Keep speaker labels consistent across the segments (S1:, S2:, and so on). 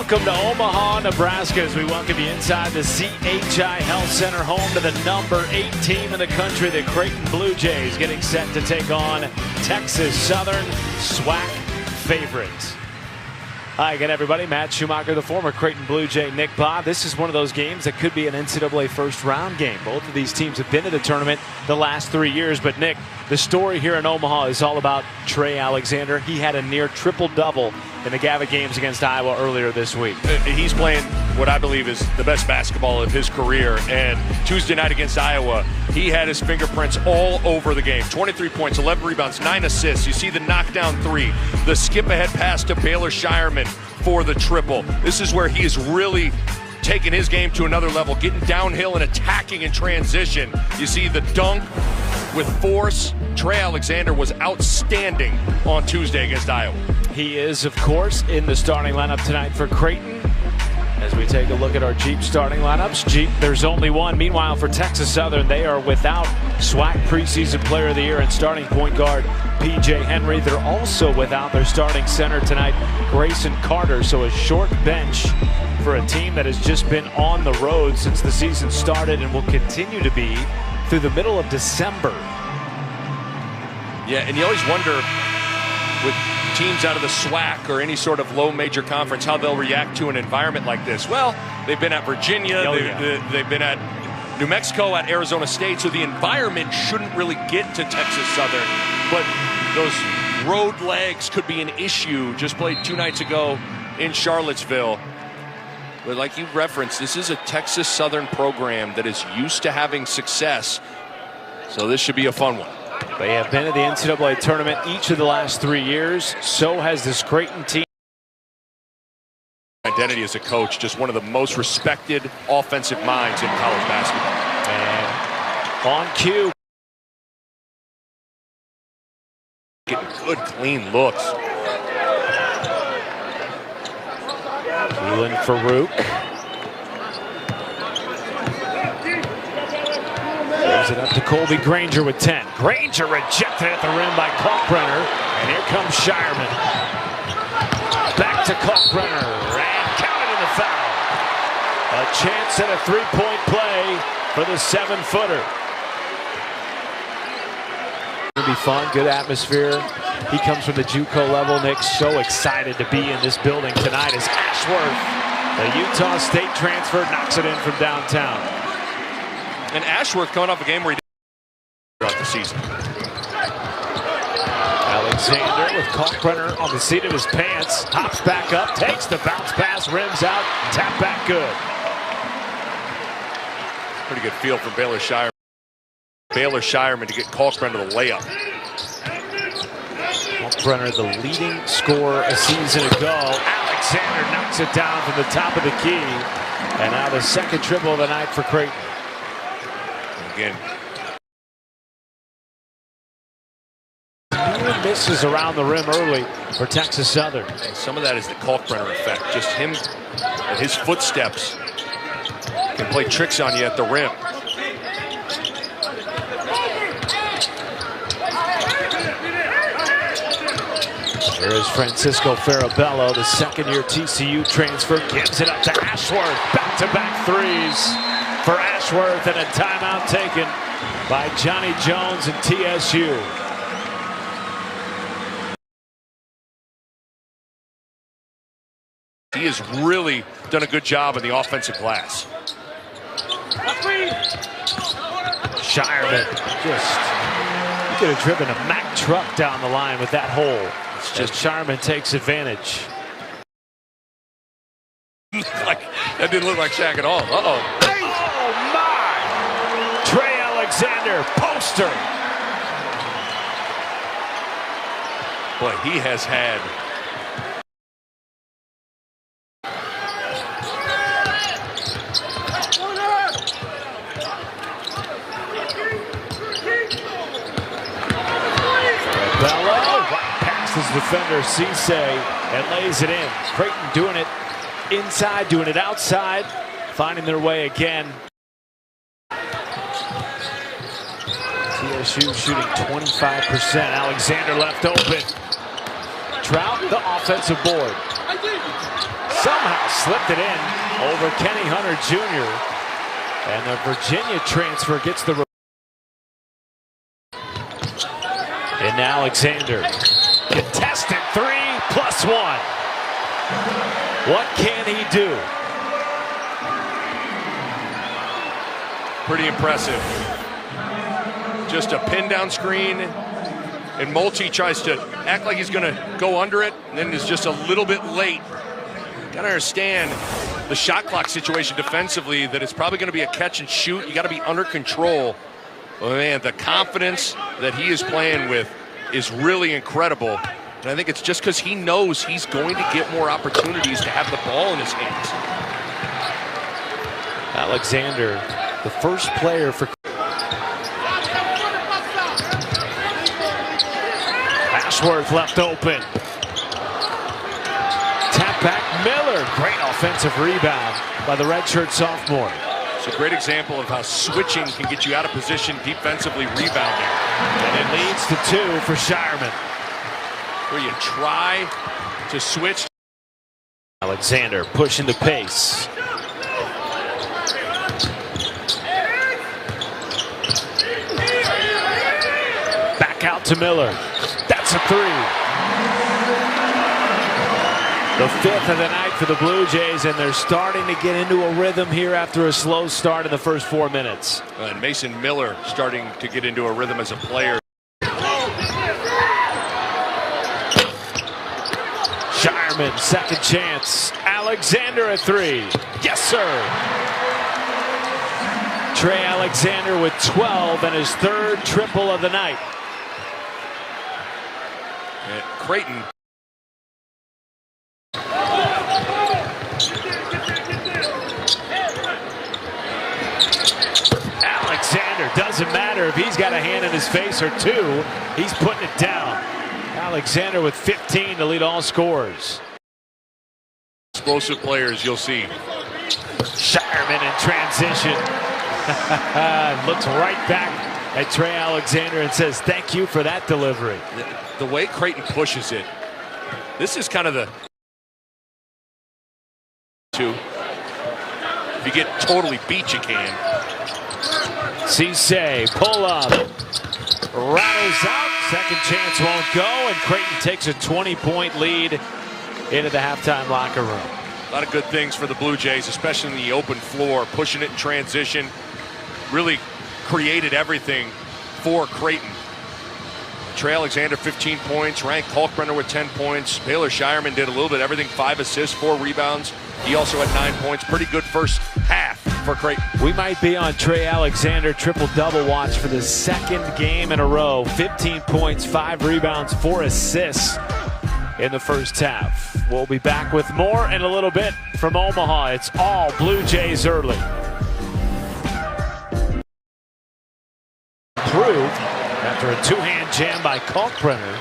S1: Welcome to Omaha, Nebraska, as we welcome you inside the CHI Health Center, home to the number 8 team in the country, the Creighton Blue Jays, getting set to take on Texas Southern, SWAC favorites. Hi again, everybody. Matt Schumacher, the former Creighton Blue Jay, Nick Bob. This is one of those games that could be an NCAA first-round game. Both of these teams have been to the tournament the last 3 years. But, Nick, the story here in Omaha is all about Trey Alexander. He had a near triple-double in the Gavitt games against Iowa earlier this week.
S2: He's playing what I believe is the best basketball of his career. And Tuesday night against Iowa, he had his fingerprints all over the game. 23 points, 11 rebounds, 9 assists. You see the knockdown three, the skip-ahead pass to Baylor Shireman for the triple. This is where he is really taking his game to another level, getting downhill and attacking in transition. You see the dunk with force. Trey Alexander was outstanding on Tuesday against Iowa.
S1: He is, of course, in the starting lineup tonight for Creighton. As we take a look at our Jeep starting lineups, Jeep, there's only one. Meanwhile, for Texas Southern, they are without SWAC preseason player of the year and starting point guard P.J. Henry. They're also without their starting center tonight, Grayson Carter. So a short bench for a team that has just been on the road since the season started and will continue to be through the middle of December.
S2: Yeah, and you always wonder with teams out of the SWAC or any sort of low major conference how they'll react to an environment like this. Well, they've been at Virginia, they've been at New Mexico, at Arizona State, so the environment shouldn't really get to Texas Southern. But those road legs could be an issue. Just played 2 nights ago in Charlottesville. But like you referenced, this is a Texas Southern program that is used to having success. So this should be a fun one.
S1: They have been at the NCAA tournament each of the last 3 years. So has this Creighton team.
S2: Identity as a coach, just one of the most respected offensive minds in college basketball.
S1: And on cue.
S2: Getting good, clean looks.
S1: Keelan Farouk. Gives it up to Colby Granger with 10. Granger rejected at the rim by Kalkbrenner. And here comes Shireman. Back to Kalkbrenner. And counted in the foul. A chance at a three-point play for the 7-footer. It'll be fun, good atmosphere. He comes from the JUCO level. Nick's so excited to be in this building tonight as Ashworth, the Utah State transfer, knocks it in from downtown.
S2: And Ashworth coming off a game where he did throughout the season.
S1: Alexander with Kalkbrenner on the seat of his pants. Hops back up, takes the bounce pass, rims out, tap back good.
S2: Pretty good feel from Baylor Shireman. Baylor Shireman to get Kalkbrenner the layup.
S1: Kalkbrenner, the leading scorer a season ago. Alexander knocks it down from the top of the key. And now the second triple of the night for Creighton.
S2: Again.
S1: Misses around the rim early for Texas Southern.
S2: And some of that is the Kalkbrenner effect. Just him and his footsteps can play tricks on you at the rim.
S1: There is Francisco Farabello, the second-year TCU transfer, gives it up to Ashworth. Back-to-back threes for Ashworth, and a timeout taken by Johnny Jones and TSU.
S2: He has really done a good job in the offensive glass.
S1: Shireman he could have driven a Mack truck down the line with that hole. It's just Shireman takes advantage.
S2: That didn't look like Shaq at all. Uh-oh.
S1: Oh, my! Trey Alexander, poster.
S2: Boy, he has had
S1: his defender Cisse and lays it in. Creighton doing it inside, doing it outside, finding their way again. TSU shooting 25%. Alexander left open. Trout, the offensive board. Somehow slipped it in over Kenny Hunter Jr. And the Virginia transfer gets the... And Alexander. Contested 3+1. What can he do?
S2: Pretty impressive. Just a pin down screen, and Multi tries to act like he's going to go under it, and then is just a little bit late. Got to understand the shot clock situation defensively, that it's probably going to be a catch and shoot. You got to be under control. Oh, man, the confidence that he is playing with is really incredible. And I think it's just because he knows he's going to get more opportunities to have the ball in his hands.
S1: Alexander, the first player for... Ashworth left open. Tap back Miller. Great offensive rebound by the redshirt sophomore.
S2: It's a great example of how switching can get you out of position defensively rebounding.
S1: And it leads to 2 for Shireman.
S2: Where you try to switch.
S1: Alexander pushing the pace. Back out to Miller. That's a 3. The 5th of the night for the Blue Jays, and they're starting to get into a rhythm here after a slow start in the first 4 minutes.
S2: And Mason Miller starting to get into a rhythm as a player.
S1: Shireman, second chance. Alexander a 3. Yes, sir. Trey Alexander with 12 and his 3rd triple of the night.
S2: And Creighton.
S1: Alexander, doesn't matter if he's got a hand in his face or 2, he's putting it down. Alexander with 15 to lead all scorers.
S2: Explosive players you'll see.
S1: Shireman in transition. Looks right back at Trey Alexander and says, thank you for that delivery.
S2: The way Creighton pushes it, this is kind of the... If you get totally beat, you can.
S1: Cisse, pull up. Rattles out. Second chance won't go, and Creighton takes a 20-point lead into the halftime locker room.
S2: A lot of good things for the Blue Jays, especially in the open floor, pushing it in transition. Really created everything for Creighton. Trey Alexander, 15 points. Ryan Kalkbrenner with 10 points. Baylor Shireman did a little bit of everything, 5 assists, 4 rebounds. He also had 9 points. Pretty good first half for Creighton.
S1: We might be on Trey Alexander triple-double watch for the 2nd game in a row. 15 points, 5 rebounds, 4 assists in the first half. We'll be back with more in a little bit from Omaha. It's all Blue Jays early. Improved after a 2-hand jam by Kalkbrenner.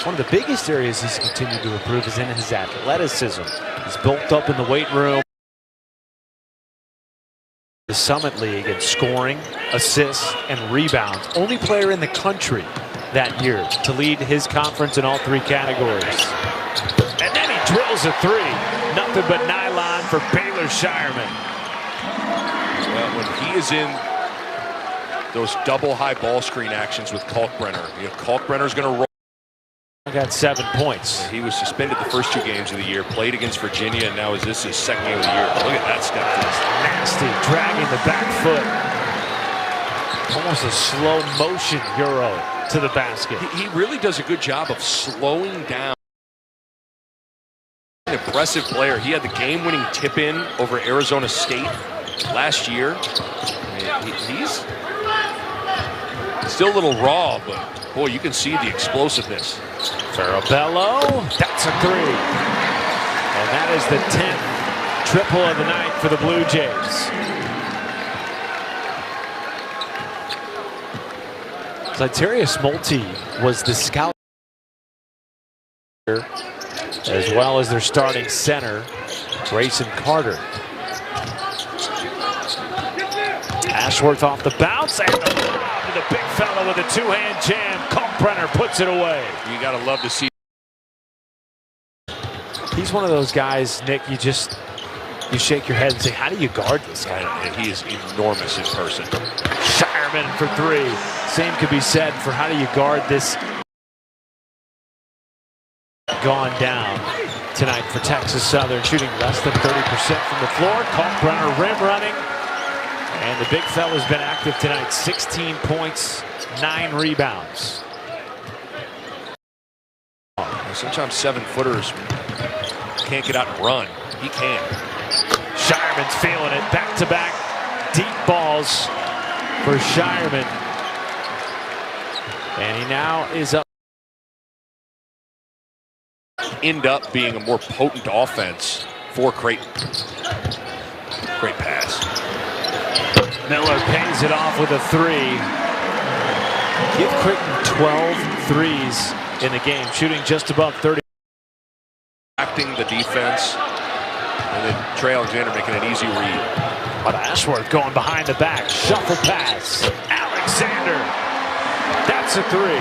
S1: One of the biggest areas he's continued to improve is in his athleticism. He's built up in the weight room. The Summit League in scoring, assists, and rebounds. Only player in the country that year to lead his conference in all 3 categories. And then he drills a 3. Nothing but nylon for Baylor Shireman.
S2: Well, when he is in those double high ball screen actions with Kalkbrenner, Kalkbrenner's going to roll.
S1: Got 7 points.
S2: He was suspended the first 2 games of the year, played against Virginia, and now is this his 2nd game of the year. Look at that step.
S1: Nasty, dragging the back foot. Almost a slow motion Euro to the basket.
S2: He really does a good job of slowing down. An impressive player. He had the game-winning tip-in over Arizona State last year. He's still a little raw, but boy, you can see the explosiveness.
S1: Farabello, that's a 3. And that is the 10th triple of the night for the Blue Jays. Zydarius Multi was the scout as well as their starting center, Grayson Carter. Ashworth off the bounce, and the big fella with a 2-hand jam. Kalkbrenner puts it away.
S2: You got to love to see
S1: He's one of those guys, Nick, you shake your head and say, how do you guard this guy?
S2: And he is enormous in person.
S1: Shireman for three. Same could be said for how do you guard this. Gone down tonight for Texas Southern, shooting less than 30% from the floor. Kalkbrenner rim running. And the big fella's been active tonight. 16 points, 9 rebounds.
S2: Sometimes 7-footers can't get out and run. He can.
S1: Shireman's feeling it. Back-to-back deep balls for Shireman. And he now is up.
S2: End up being a more potent offense for Creighton. Great pass.
S1: Miller pays it off with a three. Give Creighton 12 threes in the game, shooting just above 30.
S2: Acting the defense, and then Trey Alexander making an easy read.
S1: But Ashworth going behind the back. Shuffle pass. Alexander. That's a three.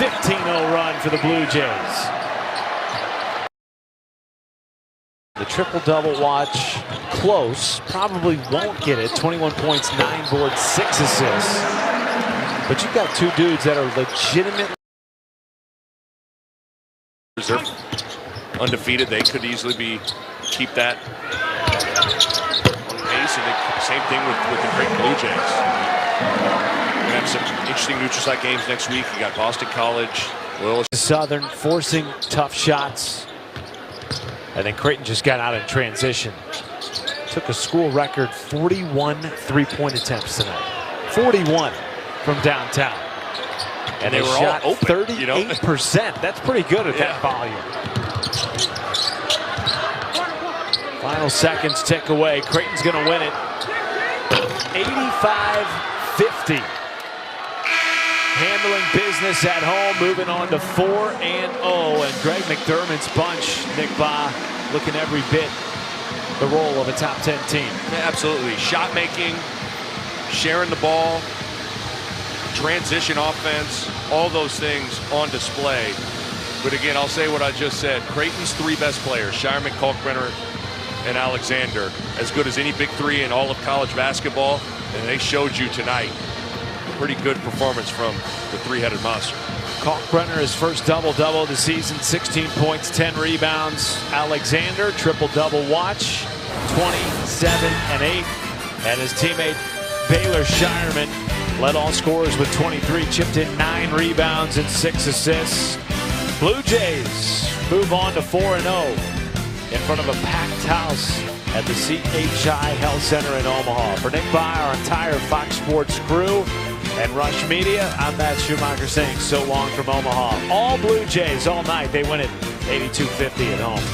S1: 15-0 run for the Blue Jays. The triple-double watch close. Probably won't get it. 21 points, 9 boards, 6 assists. But you've got two dudes that are legitimate.
S2: They're undefeated. They could easily keep that on pace. And same thing with the Creighton Blue Jays. We have some interesting neutral site games next week. You got Boston College, Loyola
S1: Southern forcing tough shots. And then Creighton just got out in transition. Took a school record 41 three-point attempts tonight. 41 from downtown. And they shot all open, 38%. That's pretty good at that volume. Final seconds tick away. Creighton's going to win it. 85-50. Handling business at home, moving on to 4-0. And Greg McDermott's bunch, Nick Ba, looking every bit the role of a top 10 team.
S2: Yeah, absolutely. Shot making, sharing the ball, transition offense, all those things on display. But again, I'll say what I just said. Creighton's three best players, Shireman, Kalkbrenner, and Alexander, as good as any big three in all of college basketball. And they showed you tonight. Pretty good performance from the three-headed monster.
S1: Kalkbrenner, his first double-double of the season, 16 points, 10 rebounds. Alexander, triple-double watch, 27 and 8. And his teammate Baylor Shireman led all scorers with 23, chipped in 9 rebounds and 6 assists. Blue Jays move on to 4-0 in front of a packed house at the CHI Health Center in Omaha. For Nick Ba, our entire Fox Sports crew, and Rush Media, I'm Matt Schumacher saying so long from Omaha. All Blue Jays all night. They win it 82-50 at home.